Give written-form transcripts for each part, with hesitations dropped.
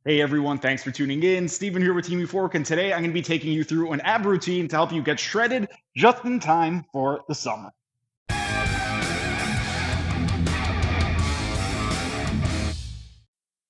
Hey everyone, thanks for tuning in. Steven here with Team Euphoric, and today I'm going to be taking you through an ab routine to help you get shredded just in time for the summer.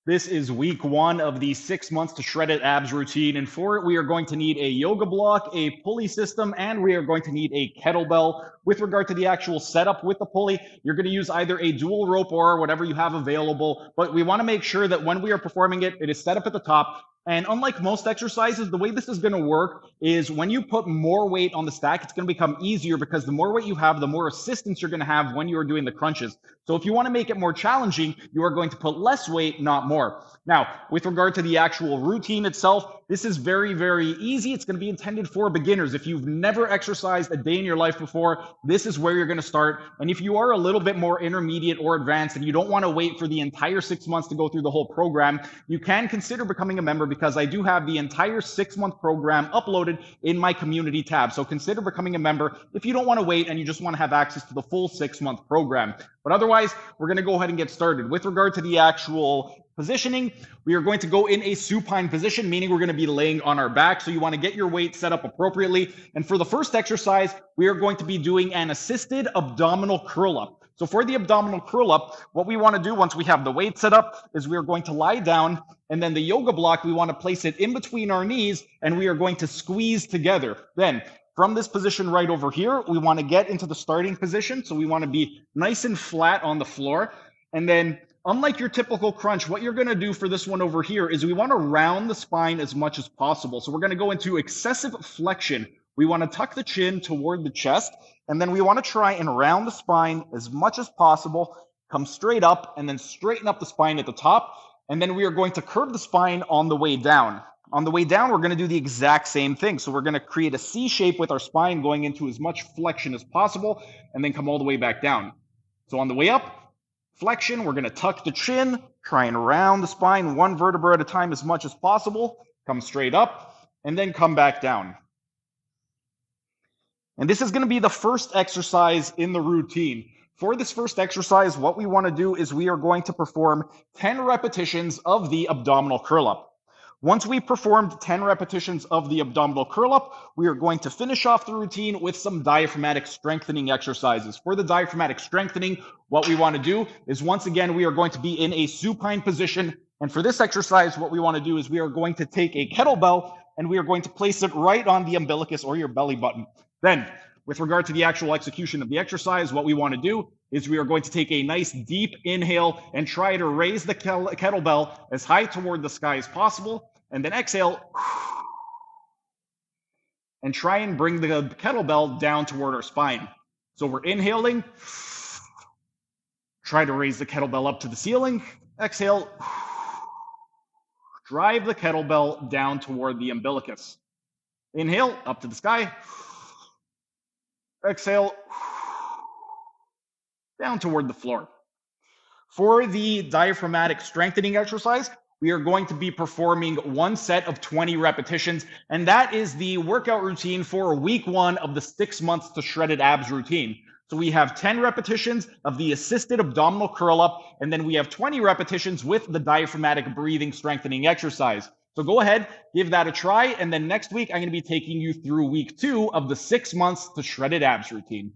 This is week 1 of the 6 months to shredded abs routine, and for it we are going to need a yoga block, a pulley system, and we are going to need a kettlebell. With regard to the actual setup with the pulley, you're going to use either a dual rope or whatever you have available, but we want to make sure that when we are performing it, it is set up at the top. And unlike most exercises, the way this is going to work is when you put more weight on the stack, it's going to become easier because the more weight you have, the more assistance you're going to have when you are doing the crunches. So if you want to make it more challenging, you are going to put less weight, not more. Now, with regard to the actual routine itself, this is very, very easy. It's going to be intended for beginners. If you've never exercised a day in your life before, this is where you're going to start. And if you are a little bit more intermediate or advanced and you don't want to wait for the entire 6 months to go through the whole program, you can consider becoming a member because I do have the entire 6-month program uploaded in my community tab. So consider becoming a member if you don't want to wait and you just want to have access to the full 6-month program. But otherwise, we're going to go ahead and get started. With regard to the actual positioning, we are going to go in a supine position, meaning we're going to be laying on our back. So you want to get your weight set up appropriately. And for the first exercise, we are going to be doing an assisted abdominal curl up. So for the abdominal curl up, what we want to do once we have the weight set up is we are going to lie down, and then the yoga block, we want to place it in between our knees, and we are going to squeeze together. Then from this position right over here, we want to get into the starting position. So we want to be nice and flat on the floor. And then unlike your typical crunch, what you're going to do for this one over here is we want to round the spine as much as possible. So we're going to go into excessive flexion. We want to tuck the chin toward the chest, and then we want to try and round the spine as much as possible, come straight up, and then straighten up the spine at the top. And then we are going to curve the spine on the way down. On the way down, we're going to do the exact same thing. So we're going to create a C shape with our spine going into as much flexion as possible, and then come all the way back down. So on the way up, flexion, we're going to tuck the chin, try and round the spine one vertebra at a time as much as possible, come straight up, and then come back down. And this is going to be the first exercise in the routine. For this first exercise, what we want to do is we are going to perform 10 repetitions of the abdominal curl up. Once we performed 10 repetitions of the abdominal curl up, we are going to finish off the routine with some diaphragmatic strengthening exercises. For the diaphragmatic strengthening, what we want to do is once again, we are going to be in a supine position. And for this exercise, what we want to do is we are going to take a kettlebell and we are going to place it right on the umbilicus or your belly button. Then, with regard to the actual execution of the exercise, what we want to do is we are going to take a nice deep inhale and try to raise the kettlebell as high toward the sky as possible, and then exhale and try and bring the kettlebell down toward our spine. So we're inhaling, try to raise the kettlebell up to the ceiling, exhale, drive the kettlebell down toward the umbilicus. Inhale, up to the sky. Exhale, down toward the floor. For the diaphragmatic strengthening exercise, we are going to be performing one set of 20 repetitions, and that is the workout routine for week 1 of the 6 months to shredded abs routine. So we have 10 repetitions of the assisted abdominal curl up, and then we have 20 repetitions with the diaphragmatic breathing strengthening exercise. So go ahead, give that a try, and then next week I'm going to be taking you through week 2 of the 6 months to shredded abs routine.